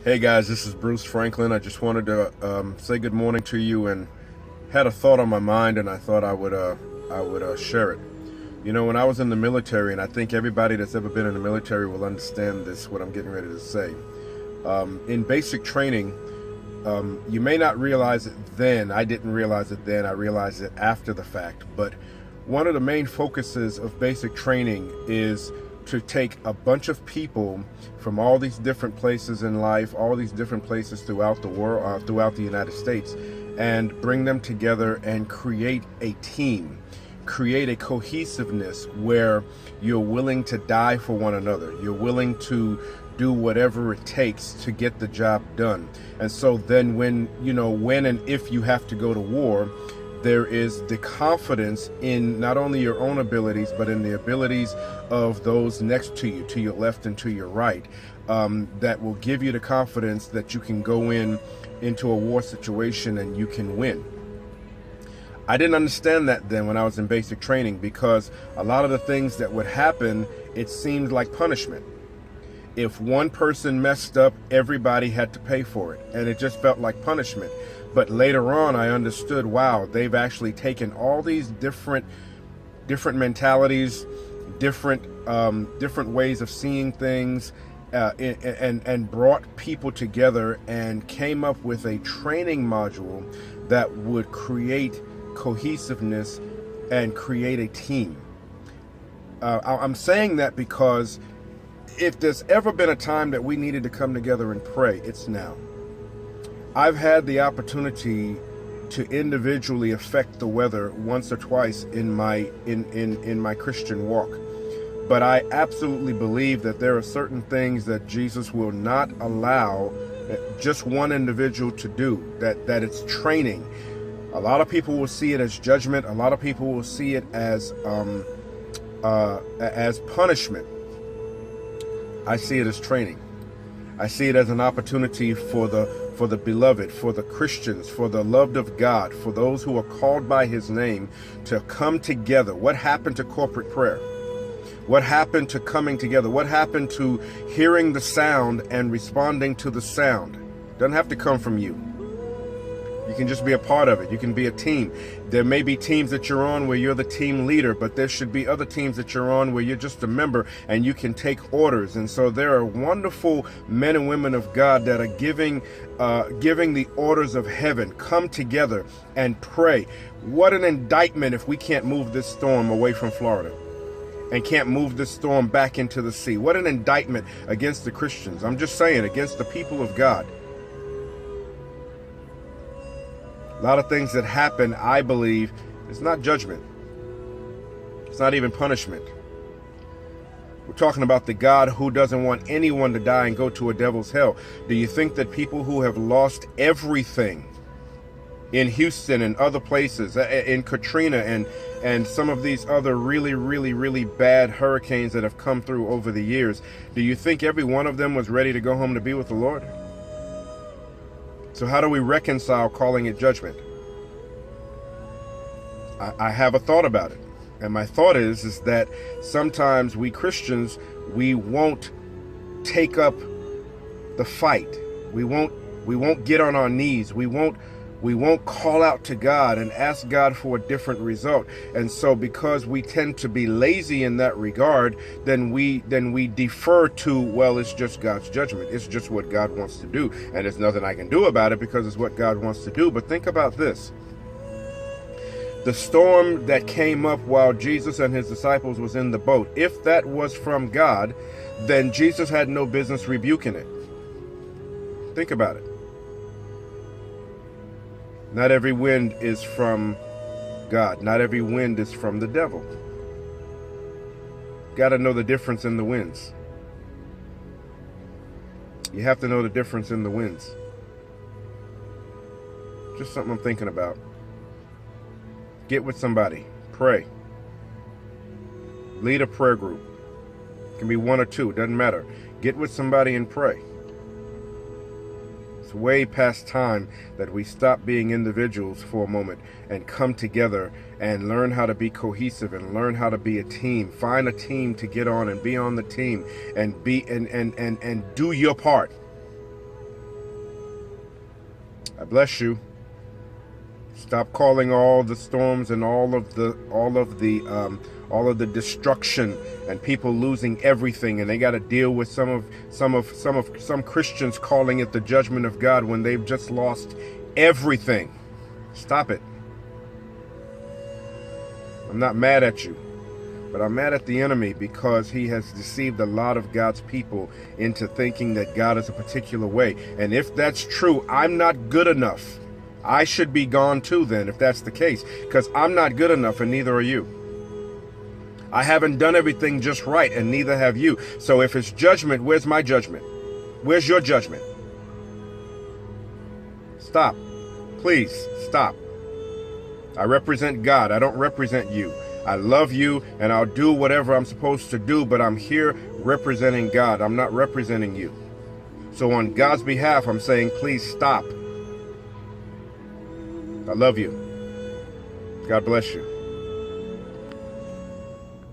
Hey guys, this is Bruce Franklin. I just wanted to say good morning to you, and had a thought on my mind, and I thought I would share it. You know, when I was in the military, and I think everybody that's ever been in the military will understand this, what I'm getting ready to say. In basic training, you may not realize it then. I didn't realize it then. I realized it after the fact. But one of the main focuses of basic training is to take a bunch of people from all these different places in life, all these different places throughout the world, throughout the United States, and bring them together and create a team, create a cohesiveness where you're willing to die for one another. You're willing to do whatever it takes to get the job done. And so then when and if you have to go to war, there is the confidence in not only your own abilities, but in the abilities of those next to you, to your left and to your right, that will give you the confidence that you can go into a war situation and you can win. I didn't understand that then when I was in basic training, because a lot of the things that would happen, it seemed like punishment. If one person messed up, everybody had to pay for it, and it just felt like punishment. But later on, I understood, wow, they've actually taken all these different mentalities, different ways of seeing things, and brought people together and came up with a training module that would create cohesiveness and create a team. I'm saying that because if there's ever been a time that we needed to come together and pray, it's now. I've had the opportunity to individually affect the weather once or twice in my Christian walk. But I absolutely believe that there are certain things that Jesus will not allow just one individual to do, that it's training. A lot of people will see it as judgment. A lot of people will see it as punishment. I see it as training. I see it as an opportunity for the beloved, for the Christians, for the loved of God, for those who are called by his name to come together. What happened to corporate prayer? What happened to coming together? What happened to hearing the sound and responding to the sound? Doesn't have to come from you. You can just be a part of it. You can be a team. There may be teams that you're on where you're the team leader, but there should be other teams that you're on where you're just a member and you can take orders. And so there are wonderful men and women of God that are giving the orders of heaven. Come together and pray. What an indictment if we can't move this storm away from Florida and can't move this storm back into the sea. What an indictment against the Christians. I'm just saying, against the people of God. A lot of things that happen, I believe, it's not judgment. It's not even punishment. We're talking about the God who doesn't want anyone to die and go to a devil's hell. Do you think that people who have lost everything in Houston and other places, in Katrina and some of these other really bad hurricanes that have come through over the years, do you think every one of them was ready to go home to be with the Lord? So how do we reconcile calling it judgment? I have a thought about it. And my thought is that sometimes we Christians, we won't take up the fight. We won't get on our knees. We won't call out to God and ask God for a different result. And so because we tend to be lazy in that regard, then we defer to, well, it's just God's judgment. It's just what God wants to do. And there's nothing I can do about it because it's what God wants to do. But think about this. The storm that came up while Jesus and his disciples was in the boat, if that was from God, then Jesus had no business rebuking it. Think about it. Not every wind is from God. Not every wind is from the devil. Got to know the difference in the winds. You have to know the difference in the winds. Just something I'm thinking about. Get with somebody. Pray. Lead a prayer group. It can be one or two. It doesn't matter. Get with somebody and pray. It's way past time that we stop being individuals for a moment and come together and learn how to be cohesive and learn how to be a team. Find a team to get on and be on the team and be and do your part. I bless you. Stop calling all the storms and all of the destruction and people losing everything, and they got to deal with some Christians calling it the judgment of God when they've just lost everything. Stop it. I'm not mad at you, but I'm mad at the enemy because he has deceived a lot of God's people into thinking that God is a particular way. And if that's true, I'm not good enough. I should be gone too then, if that's the case, because I'm not good enough and neither are you. I haven't done everything just right and neither have you. So if it's judgment, where's my judgment? Where's your judgment? Stop. Please, stop. I represent God. I don't represent you. I love you and I'll do whatever I'm supposed to do, but I'm here representing God. I'm not representing you. So on God's behalf, I'm saying, please stop. I love you. God bless you.